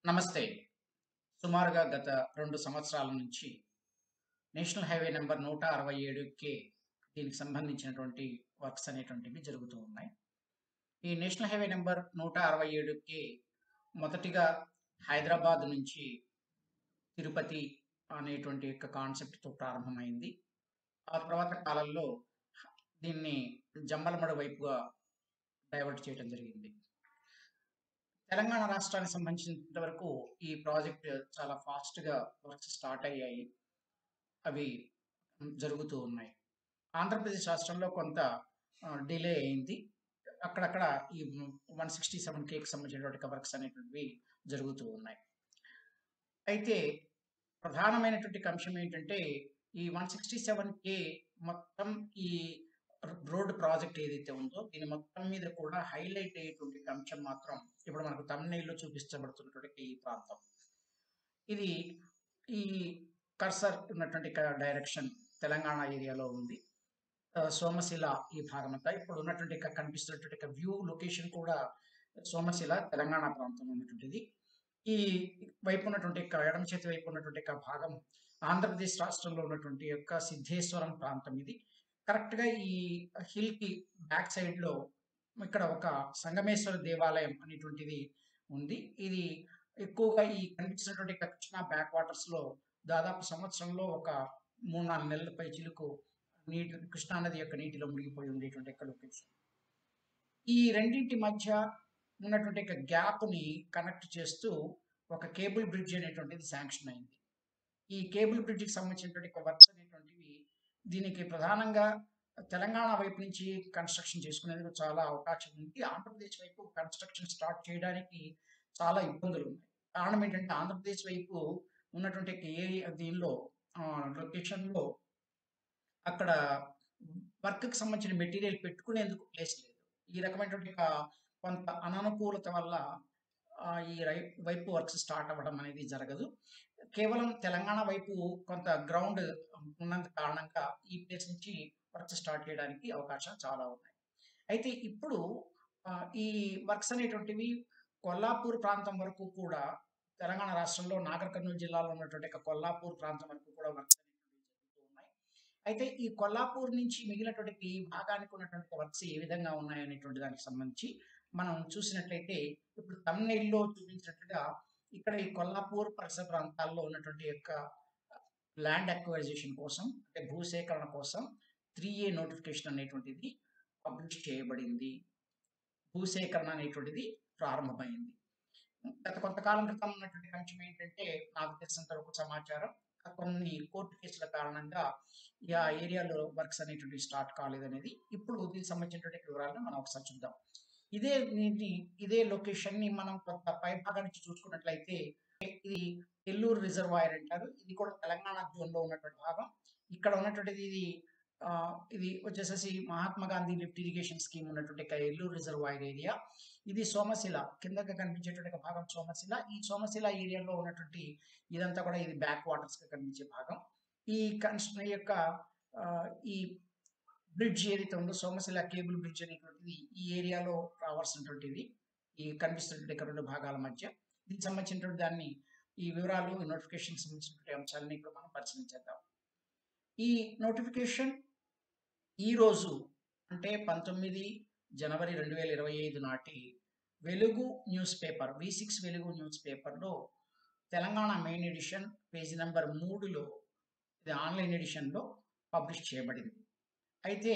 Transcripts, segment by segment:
నమస్తే. సుమారుగా గత 2 సంవత్సరాల నుంచి నేషనల్ హైవే నంబర్ 167 దీనికి సంబంధించినటువంటి వర్క్స్ అనేటువంటివి జరుగుతూ ఉన్నాయి. ఈ నేషనల్ హైవే నంబర్ 167 మొదటిగా హైదరాబాద్ నుంచి తిరుపతి అనేటువంటి యొక్క కాన్సెప్ట్‌తో ప్రారంభమైంది. ఆ తర్వాత కాలంలో దీన్ని జమ్మలమడుగు వైపుగా డైవర్ట్ చేయడం జరిగింది. తెలంగాణ రాష్ట్రానికి సంబంధించినంత వరకు ఈ ప్రాజెక్ట్ చాలా ఫాస్ట్‌గా వర్క్స్ స్టార్ట్ అయ్యాయి. అవి జరుగుతూ ఉన్నాయి. ఆంధ్రప్రదేశ్ రాష్ట్రంలో కొంత డిలే అయింది. అక్కడక్కడ ఈ 167 సంబంధించినటువంటి వర్క్స్ అనేటువంటివి జరుగుతూ ఉన్నాయి. అయితే ప్రధానమైనటువంటి అంశం ఏంటంటే, ఈ 167 మొత్తం ఈ రోడ్ ప్రాజెక్ట్ ఏదైతే ఉందో, దీని మొత్తం మీద కూడా హైలైట్ అయ్యేటువంటి అంశం మాత్రం ఇప్పుడు మనకు థంబ్‌నెయిల్‌లో చూపించబడుతున్నటువంటి ఈ ప్రాంతం. ఇది ఈ కర్సర్ ఉన్నటువంటి డైరెక్షన్ తెలంగాణ ఏరియాలో ఉంది. సోమశిల ఈ భాగమంతా ఇప్పుడు ఉన్నటువంటి కనిపిస్తున్నటువంటి వ్యూ లొకేషన్ కూడా సోమశిల తెలంగాణ ప్రాంతంలో ఉన్నటువంటిది. ఈ వైపు ఉన్నటువంటి ఎడమ చేతి వైపు ఉన్నటువంటి భాగం ఆంధ్రప్రదేశ్ రాష్ట్రంలో ఉన్నటువంటి యొక్క సిద్ధేశ్వరం ప్రాంతం ఇది. కరెక్ట్‌గా ఈ హిల్‌కి బ్యాక్ సైడ్‌లో ఇక్కడ ఒక సంగమేశ్వర దేవాలయం అనేటువంటిది ఉంది. ఇది ఎక్కువగా ఈ కనిపిస్తున్నటువంటి కృష్ణా బ్యాక్ వాటర్స్‌లో దాదాపు సంవత్సరంలో ఒక 3, 4 నెలల పైచిలుకు కృష్ణా నది యొక్క నీటిలో మునిగిపోయి ఉండేటువంటి లొకేషన్. ఈ రెండింటి మధ్య ఉన్నటువంటి గ్యాప్‌ని కనెక్ట్ చేస్తూ ఒక కేబుల్ బ్రిడ్జ్ అనేటువంటిది శాంక్షన్ అయింది. ఈ కేబుల్ బ్రిడ్జ్‌కి సంబంధించినటువంటి వర్క్స్ అనేటువంటివి దీనికి ప్రధానంగా తెలంగాణ వైపు నుంచి కన్‌స్ట్రక్షన్ చేసుకునేందుకు చాలా అవకాశం ఉంది. ఆంధ్రప్రదేశ్ వైపు కన్‌స్ట్రక్షన్ స్టార్ట్ చేయడానికి చాలా ఇబ్బందులున్నాయి. కారణం ఏంటంటే ఆంధ్రప్రదేశ్ వైపు ఉన్నటువంటి దీనిలో లొకేషన్‌లో అక్కడ వర్క్‌కి సంబంధించిన మెటీరియల్ పెట్టుకునేందుకు ప్లేస్ లేదు. ఈ రకమైనటువంటి కొంత అనానుకూలత వల్ల ఈ వైపు వర్క్స్ స్టార్ట్ అవ్వడం అనేది జరగదు. కేవలం తెలంగాణ వైపు కొంత గ్రౌండ్ ఉన్నంత కారణంగా ఈ ప్లేస్ నుంచి వర్క్స్ స్టార్ట్ చేయడానికి అవకాశాలు చాలా ఉన్నాయి. అయితే ఇప్పుడు ఈ వర్క్స్ అనేటువంటివి కొల్లాపూర్ ప్రాంతం వరకు కూడా తెలంగాణ రాష్ట్రంలో నాగర్ కర్నూల్ జిల్లాలో ఉన్నటువంటి కొల్లాపూర్ ప్రాంతం వరకు కూడా వర్క్స్ అనేటువంటివి జరుగుతూ ఉన్నాయి. అయితే ఈ కొల్లాపూర్ నుంచి మిగిలినటువంటి ఈ భాగానికి ఉన్నటువంటి వర్క్స్ ఏ విధంగా ఉన్నాయనేటువంటి దానికి సంబంధించి మనం చూసినట్లయితే ఇప్పుడు థంబ్‌నెయిల్‌లో చూపించినట్టుగా ఇక్కడ ఈ కొల్లాపూర్ పరిసర ప్రాంతాల్లో ఉన్నటువంటి యొక్క ల్యాండ్ అక్వైజిషన్ కోసం అంటే భూసేకరణ కోసం 3A నోటిఫికేషన్ అనేటువంటిది పబ్లిష్ చేయబడింది. భూసేకరణ అనేటువంటిది ప్రారంభమైంది. గత కొంతకాలం క్రితం ఉన్నటువంటి అంశం ఏంటంటే నాకు తెలిసినంత వరకు సమాచారం కొన్ని కోర్టు కేసుల కారణంగా ఆ ఏరియాలో వర్క్స్ అనేటువంటివి స్టార్ట్ కాలేదనేది. ఇప్పుడు దీనికి సంబంధించినటువంటి వివరాలను మనం ఒకసారి చూద్దాం. ఇదే లొకేషన్‌ని మనం కొంత పైభాగం నుంచి చూసుకున్నట్లయితే ఇది ఎల్లూరు రిజర్వాయర్ అంటారు. ఇది కూడా తెలంగాణ జోన్‌లో ఉన్నటువంటి భాగం. ఇక్కడ ఉన్నటువంటిది ఇది వచ్చేసేసి Mahatma Gandhi lift irrigation scheme ఉన్నటువంటి ఎల్లూరు రిజర్వాయర్ ఏరియా. ఇది సోమశిల కిందకి కనిపించేటువంటి భాగం సోమశిల. ఈ సోమశిల ఏరియాలో ఉన్నటువంటి ఇదంతా కూడా ఇది బ్యాక్ వాటర్స్‌గా కనిపించే భాగం. ఈ యొక్క ఈ బ్రిడ్జ్ ఏదైతే ఉందో సోమశిల కేబుల్ బ్రిడ్జ్ అనేటువంటిది ఈ ఏరియాలో రావాల్సినటువంటిది. ఈ కనిపిస్తున్నటువంటి 2 భాగాల మధ్య. దీనికి సంబంధించినటువంటి దాన్ని ఈ వివరాలు నోటిఫికేషన్‌కి సంబంధించినటువంటి అంశాలను ఇప్పుడు మనం పరిశీలించేద్దాం. ఈ నోటిఫికేషన్ ఈరోజు అంటే 19 జనవరి 2025 నాటి వెలుగు news paper V6 Velugu news పేపర్‌లో Telangana main edition page number 3లో ఇది ఆన్‌లైన్ ఎడిషన్‌లో పబ్లిష్ చేయబడింది. అయితే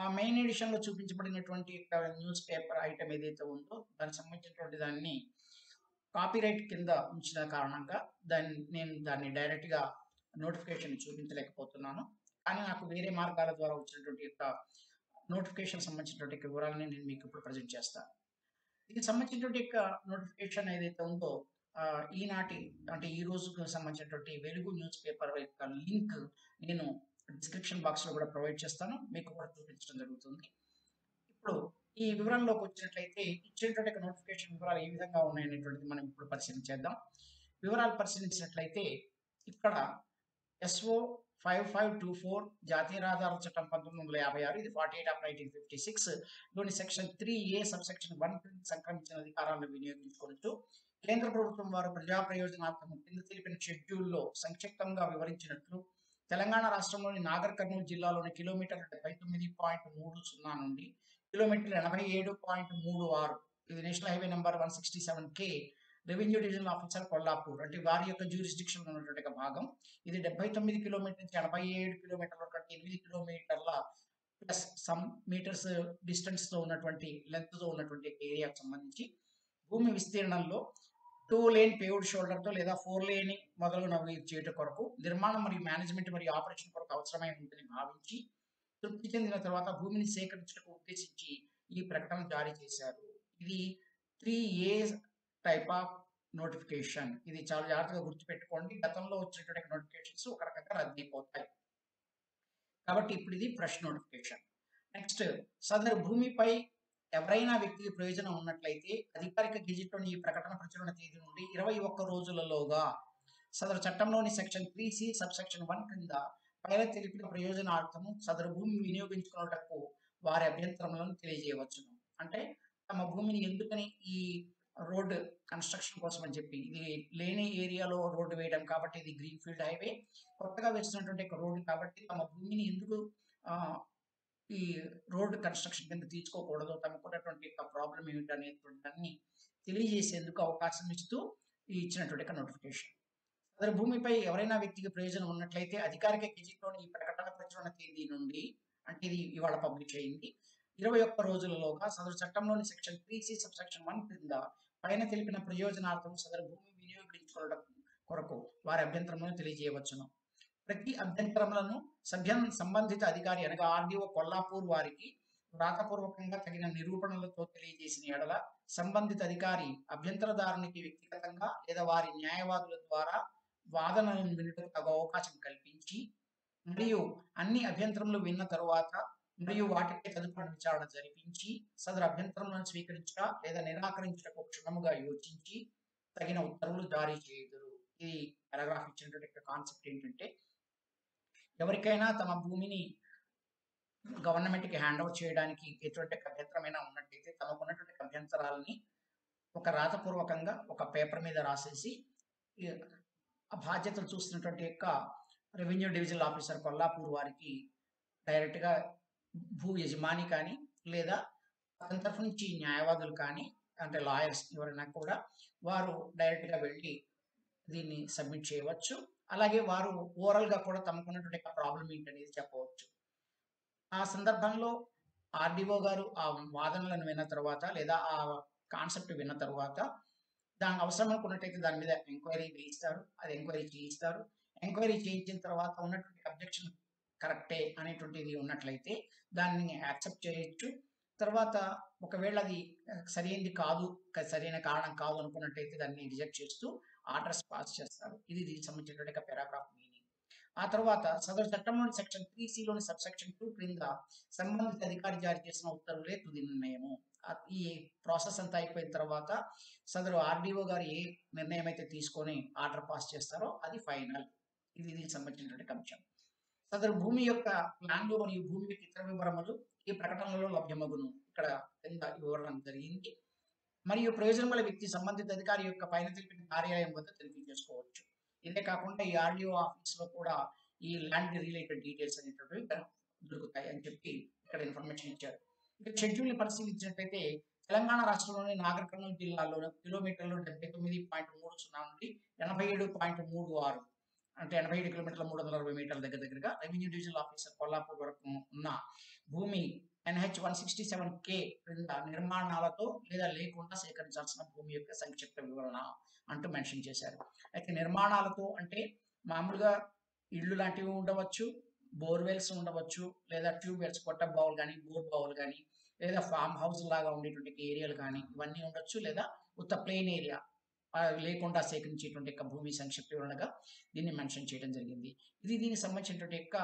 ఆ మెయిన్ ఎడిషన్‌లో చూపించబడినటువంటి న్యూస్ పేపర్ ఐటెమ్ ఏదైతే ఉందో దానికి సంబంధించినటువంటి దాన్ని కాపీరైట్ కింద ఉంచిన కారణంగా నేను దాన్ని డైరెక్ట్‌గా నోటిఫికేషన్ చూపించలేకపోతున్నాను. కానీ నాకు వేరే మార్గాల ద్వారా వచ్చినటువంటి నోటిఫికేషన్ సంబంధించినటువంటి వివరాలని నేను మీకు ఇప్పుడు ప్రెజెంట్ చేస్తాను. దీనికి సంబంధించినటువంటి నోటిఫికేషన్ ఏదైతే ఉందో ఈనాటి అంటే ఈ రోజుకు సంబంధించినటువంటి వెలుగు న్యూస్ పేపర్ యొక్క లింక్ నేను డిస్క్రిప్షన్ బాక్స్‌లో కూడా ప్రొవైడ్ చేస్తాను. మీకు కూడా చూపించడం జరుగుతుంది. ఇప్పుడు ఈ వివరాల్లోకి వచ్చినట్లయితే ఇచ్చినటువంటి నోటిఫికేషన్ వివరాలు ఏ విధంగా ఉన్నాయనేటువంటిది మనం ఇప్పుడు పరిశీలించేద్దాం. వివరాలు పరిశీలించినట్లయితే ఇక్కడ SO 5524 జాతీయ రహదారుల చట్టం 1956 ఇది 48 ఆఫ్ 1956 లోని సెక్షన్ 3A సబ్ సెక్షన్ 1 సంక్రమించిన అధికారాలను వినియోగించుకుంటూ కేంద్ర ప్రభుత్వం వారు ప్రజా ప్రయోజనార్థం కింద తెలిపిన షెడ్యూల్లో సంక్షిప్తంగా వివరించినట్లు తెలంగాణ రాష్ట్రంలోని నాగర్ కర్నూలు జిల్లాలోని కిలోమీటర్ల 79.30 నుండి కిలోమీటర్ల 87.36 ఇది national highway number 167K revenue divisional officer Kollapur అంటే వారి యొక్క జ్యూరిస్డిక్షన్ ఉన్నటువంటి ఒక భాగం. ఇది 79 కిలోమీటర్ నుంచి 87 కిలోమీటర్ల వరకు 8 కిలోమీటర్ల ప్లస్ సమ్ మీటర్స్ డిస్టెన్స్ తో ఉన్నటువంటి లెంత్ తో ఉన్నటువంటి ఏరియాకు సంబంధించి భూమి విస్తీర్ణంలో 2 లేన్ పేవ్డ్ షోల్డర్ తో లేదా 4 లేన్ మొదలగునవి చేయటం కొరకు నిర్మాణం మరియు మేనేజ్మెంట్ మరియు ఆపరేషన్ కొరకు అవసరమై ఉంటుందని భావించి తృప్తి చెందిన తర్వాత భూమిని సేకరించడానికి ఉద్దేశించి ఈ ప్రకటన జారీ చేశారు. ఇది 3A టైప్ ఆఫ్ నోటిఫికేషన్. ఇది చాలా జాగ్రత్తగా గుర్తుపెట్టుకోండి. గతంలో వచ్చినటువంటి నోటిఫికేషన్స్ ఒక రకంగా రద్దయిపోతాయి. కాబట్టి ఇప్పుడు ఇది ఫ్రెష్ నోటిఫికేషన్. నెక్స్ట్, సదరు భూమిపై ఎవరైనా వ్యక్తికి ప్రయోజనం ఉన్నట్లయితే అధికారిక గెజిట్లోని ఈ ప్రకటన ప్రచురణ తేదీ నుండి 21 రోజులలోగా సదరు చట్టంలోని సెక్షన్ 3C సబ్సెక్షన్ 1 క్రింద పైన తెలిపిన ప్రయోజనార్థము సదరు భూమి వినియోగించుకున్నటకు వారి అభ్యంతరములను తెలియజేయవచ్చును. అంటే తమ భూమిని ఎందుకని ఈ రోడ్ కన్స్ట్రక్షన్ కోసం అని చెప్పి, ఇది లేని ఏరియాలో రోడ్డు వేయడం కాబట్టి ఇది గ్రీన్ ఫీల్డ్ హైవే, కొత్తగా వేస్తున్నటువంటి రోడ్డు కాబట్టి తమ భూమిని ఎందుకు ఈ రోడ్ కన్స్ట్రక్షన్ కింద తీసుకోకూడదు, తమకున్నటువంటి ప్రాబ్లం ఏమిటనేటువంటి దాన్ని తెలియజేసేందుకు అవకాశం ఇస్తూ ఇచ్చినటువంటి నోటిఫికేషన్. అదే భూమిపై ఎవరైనా వ్యక్తికి ప్రయోజనం ఉన్నట్లయితే అధికారిక గెజిట్లోని ఈ ప్రకటన ప్రచురణ తేదీ నుండి, అంటే ఇది ఇవాళ పబ్లిష్ అయింది, 21 రోజులలోగా సదరు చట్టంలోని సెక్షన్ 3C సబ్సెక్షన్ 1 క్రింద పైన తెలిపిన ప్రయోజనార్థం సదరు భూమి వినియోగించుకోవడం కొరకు వారి అభ్యంతరములను తెలియజేయవచ్చును. ప్రతి అభ్యంతరములను సంబంధిత అధికారి అనగా ఆర్డీఓ కొల్లాపూర్ వారికి వ్రాతపూర్వకంగా తగిన నిరూపణలతో తెలియజేసిన ఎడల సంబంధిత అధికారి అభ్యంతరదారునికి వ్యక్తిగతంగా లేదా వారి న్యాయవాదుల ద్వారా వాదనలను వినటకు తగు అవకాశం కల్పించి మరియు అన్ని అభ్యంతరములు విన్న తరువాత మరియు వాటిపై తదుపరి విచారణ జరిపించి సదరు అభ్యంతరములను స్వీకరించక లేదా నిరాకరించటకు క్షుణ్ణముగా యోచించి తగిన ఉత్తర్వులు జారీ చేయుదురు. ఈ పారాగ్రాఫ్ ఇచ్చినటువంటి కాన్సెప్ట్ ఏంటంటే, ఎవరికైనా తమ భూమిని గవర్నమెంట్కి హ్యాండ్ ఓవర్ చేయడానికి ఎటువంటి అభ్యంతరమైనా ఉన్నట్లయితే తమకున్నటువంటి అభ్యంతరాలని ఒక రాతపూర్వకంగా ఒక పేపర్ మీద రాసేసి ఆ బాధ్యతలు చూస్తున్నటువంటి యొక్క రెవెన్యూ డివిజనల్ ఆఫీసర్ కొల్లాపూర్ వారికి డైరెక్ట్గా భూ యజమాని కానీ లేదా అతని తరఫు నుంచి న్యాయవాదులు కానీ అంటే లాయర్స్ ఎవరైనా కూడా వారు డైరెక్ట్గా వెళ్ళి దీన్ని సబ్మిట్ చేయవచ్చు. అలాగే వారు ఓవరాల్గా కూడా తమకున్నటువంటి ప్రాబ్లం ఏంటనేది చెప్పవచ్చు. ఆ సందర్భంలో ఆర్డీఓ గారు ఆ వాదనలను విన్న తర్వాత లేదా ఆ కాన్సెప్ట్ విన్న తర్వాత దానికి అవసరం అనుకున్నట్టయితే దాని మీద ఎంక్వైరీ వేయిస్తారు, అది ఎంక్వైరీ చేయిస్తారు. ఎంక్వైరీ చేయించిన తర్వాత ఉన్నటువంటి అబ్జెక్షన్ కరెక్టే అనేటువంటిది ఉన్నట్లయితే దాన్ని యాక్సెప్ట్ చేయొచ్చు. తర్వాత ఒకవేళ అది సరైనది కాదు, సరైన కారణం కాదు అనుకున్నట్టయితే దాన్ని రిజెక్ట్ చేస్తూ ఆర్డర్స్ పాస్ చేస్తారు. ఇది దీనికి సంబంధించినటువంటి పారాగ్రాఫ్ మీనింగ్. ఆ తర్వాత సదరు చట్టంలోని సెక్షన్ 3Cలోని సబ్సెక్షన్ 2 క్రింద సంబంధిత అధికారి జారీ చేసిన ఉత్తర్వులే తుది నిర్ణయము. ఈ ప్రాసెస్ అంతా అయిపోయిన తర్వాత సదరు ఆర్డీఓ గారు ఏ నిర్ణయం అయితే తీసుకొని ఆర్డర్ పాస్ చేస్తారో అది ఫైనల్. ఇది దీనికి సంబంధించినటువంటి అంశం. సదరు భూమి యొక్క ప్లాన్లు మరియు భూమి యొక్క ఇతర వివరములు ఈ ప్రకటనలో లభ్యమగును. ఇక్కడ కింద వివరణ జరిగింది. మరియు ప్రయోజనం గల వ్యక్తి సంబంధిత అధికారి యొక్క పైన తెలిపిన కార్యాలయం వద్ద తెలియజేసుకోవచ్చు. ఇదే కాకుండా ఈ ఆర్డీఓ ఆఫీస్ లో కూడా ఈ ల్యాండ్ రిలేటెడ్ డీటెయిల్స్ అనేటువంటివి దొరుకుతాయి అని చెప్పి ఇక్కడ ఇన్ఫర్మేషన్ ఇచ్చారు. ఇక షెడ్యూల్ ని పరిశీలించినట్లయితే తెలంగాణ రాష్ట్రంలోని నాగర్ కర్నూలు జిల్లాలో కిలోమీటర్లు 79.30 నుండి 87.36 అంటే 87 కిలోమీటర్ల 360 మీటర్ల దగ్గరగా రెవెన్యూ డివిజనల్ ఆఫీసర్ కొల్లాపూర్ వరకు ఉన్న భూమి NH 167K క్రింద నిర్మాణాలతో లేదా లేకుండా సేకరించాల్సిన భూమి యొక్క సంక్షిప్త వివరణ అంటూ మెన్షన్ చేశారు. అయితే నిర్మాణాలతో అంటే మామూలుగా ఇళ్ళు లాంటివి ఉండవచ్చు, బోర్వెల్స్ ఉండవచ్చు, లేదా ట్యూబ్ వెల్స్ కొట్ట బావులు కానీ బోర్ బావులు కానీ లేదా ఫామ్ హౌస్ లాగా ఉండేటువంటి ఏరియాలు కానీ ఇవన్నీ ఉండొచ్చు, లేదా ఉత్త ప్లెయిన్ ఏరియా లేకుండా సేకరించేటువంటి యొక్క భూమి సంక్షిప్త వివరణగా దీన్ని మెన్షన్ చేయడం జరిగింది. ఇది దీనికి సంబంధించినటువంటి యొక్క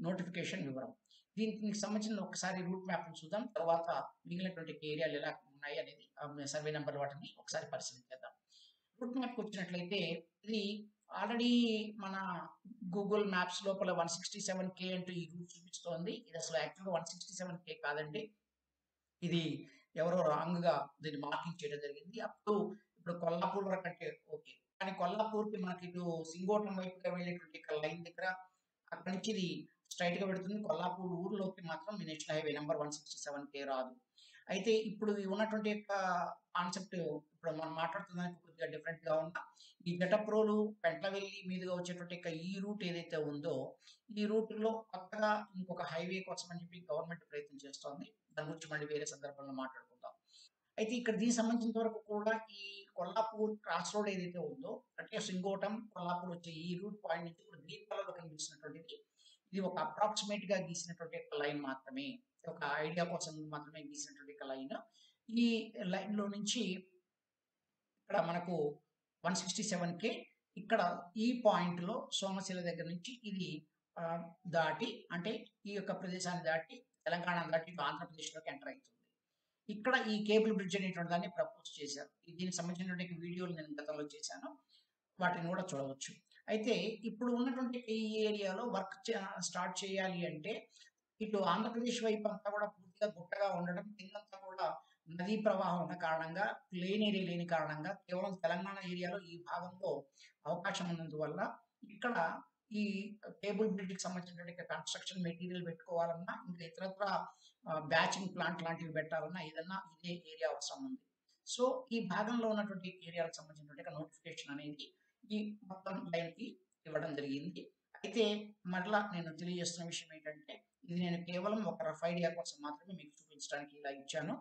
నోటిఫికేషన్ వివరం. దీనికి సంబంధించిన ఒకసారి రూట్ మ్యాప్ చూద్దాం. తర్వాత మిగిలినటువంటి ఏరియాలు ఎలా ఉన్నాయి అనేది సర్వే నెంబర్ వాటిని ఒకసారి పరిశీలించేద్దాం. రూట్ మ్యాప్ వచ్చినట్లయితే ఇది ఆల్రెడీ మన గూగుల్ మ్యాప్స్ లోపల 167K అంటూ ఈ రూట్ చూపిస్తోంది. ఇది అసలు యాక్చువల్గా 167K కాదండి, ఇది ఎవరో రాంగ్ గా దీన్ని మార్కింగ్ చేయడం జరిగింది. అప్పుడు ఇప్పుడు కొల్లాపూర్ వరకు అంటే ఓకే. కానీ కొల్లాపూర్‌కి మనకి ఇటు సింగోటం వైపుగా వెళ్ళేటువంటి లైన్ దగ్గర అక్కడి నుంచి ఇది స్ట్రెయిట్‌గా పెడుతుంది. కొల్లాపూర్ ఊర్లోకి మాత్రం ఈ నేషనల్ హైవే నంబర్ 167 రాదు. అయితే ఇప్పుడు ఈ ఉన్నటువంటి యొక్క కాన్సెప్ట్ ఇప్పుడు మనం మాట్లాడుతున్న దానికి కొద్దిగా డిఫరెంట్‌గా ఉన్నా, ఈ జటప్రోలు, పెంట్లవెల్లి మీదుగా వచ్చేటువంటి యొక్క ఈ రూట్ ఏదైతే ఉందో, ఈ రూట్‌లో కొత్తగా ఇంకొక హైవే కోసం అని చెప్పి గవర్నమెంట్ ప్రయత్నం చేస్తోంది. దాని గురించి మళ్ళీ వేరే సందర్భంలో మాట్లాడుకుందాం. అయితే ఇక్కడ దీనికి సంబంధించినంత వరకు కూడా ఈ కొల్లాపూర్ క్రాస్ రోడ్ ఏదైతే ఉందో, అంటే సింగోటం, కొల్లాపూర్ వచ్చే ఈ రూట్ పాయింట్ నుంచి ఇప్పుడు గ్రీన్ కలర్‌లో కనిపిస్తున్నటువంటిది, ఇది ఒక అప్రాక్సిమేట్‌గా గీసినటువంటి ఒక లైన్ మాత్రమే. ఒక ఐడియా కోసం మాత్రమే గీసినటువంటి ఒక లైన్. ఈ లైన్‌లో నుంచి ఇక్కడ మనకు 167 ఇక్కడ ఈ పాయింట్‌లో సోమశిల దగ్గర నుంచి ఇది దాటి అంటే ఈ యొక్క ప్రదేశాన్ని దాటి తెలంగాణ దాటి ఇటు ఆంధ్రప్రదేశ్‌లోకి ఎంటర్ అయితుంది. ఇక్కడ ఈ కేబుల్ బ్రిడ్జ్ అనేటువంటి దాన్ని ప్రపోజ్ చేశారు. దీనికి సంబంధించినటువంటి వీడియోలు నేను గతంలో చేశాను. వాటిని కూడా చూడవచ్చు. అయితే ఇప్పుడు ఉన్నటువంటి ఈ ఏరియాలో వర్క్ స్టార్ట్ చేయాలి అంటే ఇటు ఆంధ్రప్రదేశ్ వైపు అంతా కూడా పూర్తిగా గుట్టగా ఉండడం, కిందంతా కూడా నదీ ప్రవాహం ఉన్న కారణంగా, ప్లెయిన్ ఏరియా లేని కారణంగా కేవలం తెలంగాణ ఏరియాలో ఈ భాగంలో అవకాశం ఉన్నందువల్ల ఇక్కడ ఈ కేబుల్ బ్రిడ్జ్‌కి సంబంధించినటువంటి కన్‌స్ట్రక్షన్ మెటీరియల్ పెట్టుకోవాలన్నా, ఇంకా ఇతరత్రా బ్యాచింగ్ ప్లాంట్ లాంటివి పెట్టాలన్నా ఏదన్నా ఇదే ఏరియా అవసరం ఉంది. సో, ఈ భాగంలో ఉన్నటువంటి ఏరియాలకు సంబంధించినటువంటి నోటిఫికేషన్ అనేది ఈ మొత్తం లైన్‌కి ఇవ్వడం జరిగింది. అయితే మరలా నేను తెలియజేస్తున్న విషయం ఏంటంటే, ఇది నేను కేవలం ఒక రఫ్ ఐడియా కోసం మాత్రమే మీకు చూపించడానికి ఇలా ఇచ్చాను.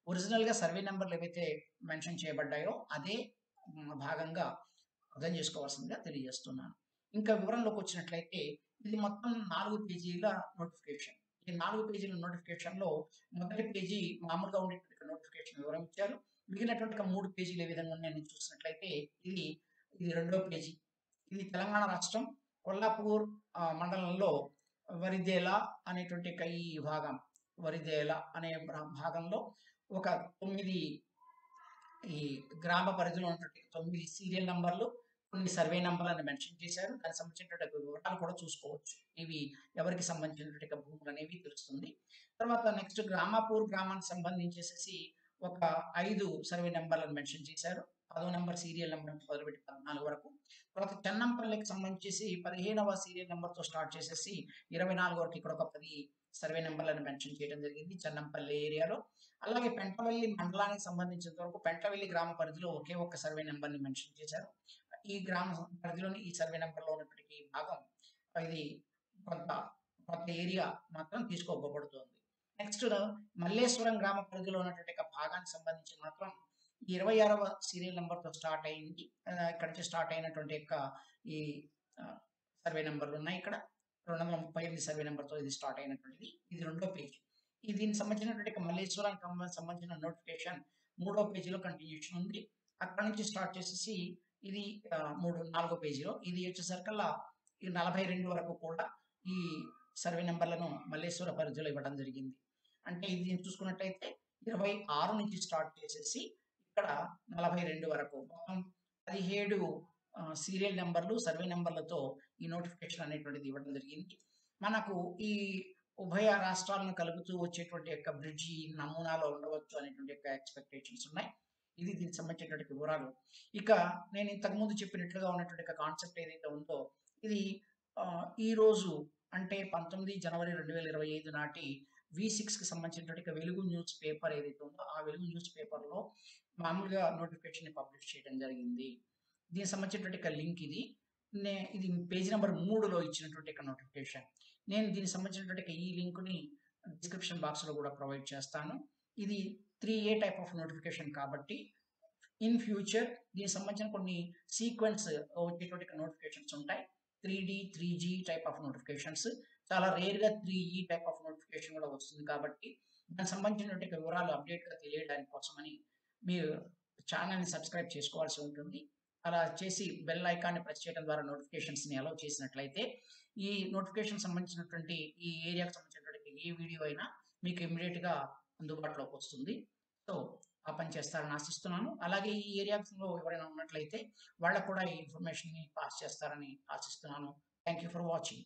ఒరిజినల్‌గా సర్వే నంబర్‌లు ఏవైతే మెన్షన్ చేయబడ్డాయో అదే భాగంగా అర్థం చేసుకోవాల్సిందిగా తెలియజేస్తున్నాను. ఇంకా వివరంలోకొచ్చినట్లయితే ఇది మొత్తం 4 పేజీల నోటిఫికేషన్. ఈ 4 పేజీల నోటిఫికేషన్‌లో మొదటి పేజీ మామూలుగా ఉండేటువంటి నోటిఫికేషన్ వివరం ఇచ్చారు. మిగిలినటువంటి 3 పేజీలు ఏ విధంగా ఉన్నాయని చూసినట్లయితే ఇది, ఇది రెండో పేజీ. ఇది తెలంగాణ రాష్ట్రం కొల్లాపూర్ మండలంలో వరిదేల అనేటువంటి ఈ భాగం, వరిదేల అనే భాగంలో ఒక 9 ఈ గ్రామ పరిధిలో ఉన్నటువంటి 9 సీరియల్ నంబర్లు, కొన్ని సర్వే నంబర్‌లని మెన్షన్ చేశారు. దానికి సంబంధించినటువంటి వివరాలు కూడా చూసుకోవచ్చు. ఇవి ఎవరికి సంబంధించినటువంటి భూములనేవి తెలుస్తుంది. తర్వాత నెక్స్ట్ గ్రామాపూర్ గ్రామానికి సంబంధించేసేసి ఒక 5 సర్వే నంబర్‌లను మెన్షన్ చేశారు. 10వ నంబర్ సీరియల్ నంబర్ నుంచి మొదలుపెట్టి 14 వరకు. తర్వాత చెన్నంపల్లికి సంబంధించేసి 15వ సీరియల్ నంబర్‌తో స్టార్ట్ చేసేసి 24 వరకు ఇక్కడ ఒక 10 సర్వే నంబర్‌లను మెన్షన్ చేయడం జరిగింది చెన్నంపల్లి ఏరియాలో. అలాగే పెంటవెల్లి మండలానికి సంబంధించినంత వరకు పెంటవెల్లి గ్రామ పరిధిలో ఒకే ఒక్క సర్వే నంబర్‌ని మెన్షన్ చేశారు. ఈ గ్రామ పరిధిలోని ఈ సర్వే నంబర్‌లో ఉన్నటువంటి ఈ భాగం ఇది కొంత కొంత ఏరియా మాత్రం తీసుకోబడుతుంది. నెక్స్ట్ మల్లేశ్వరం గ్రామ పరిధిలో ఉన్నటువంటి ఒక భాగానికి సంబంధించి మాత్రం 26వ సీరియల్ నంబర్‌తో స్టార్ట్ అయింది. ఇక్కడ నుంచి స్టార్ట్ అయినటువంటి యొక్క ఈ సర్వే నంబర్‌లు ఉన్నాయి ఇక్కడ. 238 సర్వే నంబర్‌తో ఇది స్టార్ట్ అయినటువంటిది. ఇది రెండో పేజీ. దీనికి సంబంధించినటువంటి మల్లేశ్వరానికి సంబంధించిన నోటిఫికేషన్ మూడో పేజీలో కంటిన్యూషన్ ఉంది. అక్కడి నుంచి స్టార్ట్ చేసేసి ఇది 4 పేజీలో ఇది వచ్చేసరికల్లా ఈ 42 వరకు కూడా ఈ సర్వే నంబర్‌లను మల్లేశ్వర పరిధిలో ఇవ్వడం జరిగింది. అంటే ఇది చూసుకున్నట్టయితే 26 నుంచి స్టార్ట్ చేసేసి ఇక్కడ 42 వరకు మొత్తం 17 సీరియల్ నంబర్‌లు, సర్వే నంబర్‌లతో ఈ నోటిఫికేషన్ అనేటువంటిది ఇవ్వడం జరిగింది. మనకు ఈ ఉభయ రాష్ట్రాలను కలుపుతూ వచ్చేటువంటి యొక్క బ్రిడ్జి నమూనాలో ఉండవచ్చు అనేటువంటి యొక్క ఎక్స్‌పెక్టేషన్స్ ఉన్నాయి. ఇది దీనికి సంబంధించినటువంటి వివరాలు. ఇక నేను ఇంతకుముందు చెప్పినట్లుగా ఉన్నటువంటి కాన్సెప్ట్ ఏదైతే ఉందో ఇది ఈరోజు అంటే 19 జనవరి 2025 నాటి V6కి సంబంధించినటువంటి వెలుగు న్యూస్ పేపర్ ఏదైతే ఉందో ఆ వెలుగు న్యూస్ పేపర్‌లో మామూలుగా నోటిఫికేషన్‌ని పబ్లిష్ చేయడం జరిగింది. దీనికి సంబంధించినటువంటి లింక్ ఇది. ఇది పేజీ నంబర్ 3లో ఇచ్చినటువంటి నోటిఫికేషన్. నేను దీనికి సంబంధించినటువంటి ఈ లింక్‌ని డిస్క్రిప్షన్ బాక్స్‌లో కూడా ప్రొవైడ్ చేస్తాను. ఇది 3A టైప్ ఆఫ్ నోటిఫికేషన్ కాబట్టి ఇన్ ఫ్యూచర్ దీనికి సంబంధించిన కొన్ని సీక్వెన్స్ వచ్చేటువంటి నోటిఫికేషన్స్ ఉంటాయి. 3D, 3G type of notifications. చాలా రేర్‌గా 3E టైప్ ఆఫ్ నోటిఫికేషన్ కూడా వస్తుంది కాబట్టి దానికి సంబంధించినటువంటి వివరాలు అప్డేట్‌గా తెలియడానికి కోసమని మీరు ఛానెల్‌ని సబ్స్క్రైబ్ చేసుకోవాల్సి ఉంటుంది. అలా చేసి బెల్ ఐకాన్‌ని ప్రెస్ చేయడం ద్వారా నోటిఫికేషన్స్‌ని అలౌ చేసినట్లయితే ఈ నోటిఫికేషన్ సంబంధించినటువంటి ఈ ఏరియాకి సంబంధించినటువంటి ఏ వీడియో అయినా మీకు ఇమ్మీడియేట్‌గా అందుబాటులోకి వస్తుంది. సో, ఆ పని చేస్తారని ఆశిస్తున్నాను. అలాగే ఈ ఏరియాస్‌లో ఎవరైనా ఉన్నట్లయితే వాళ్ళకి కూడా ఈ ఇన్ఫర్మేషన్‌ని పాస్ చేస్తారని ఆశిస్తున్నాను. Thank you for watching.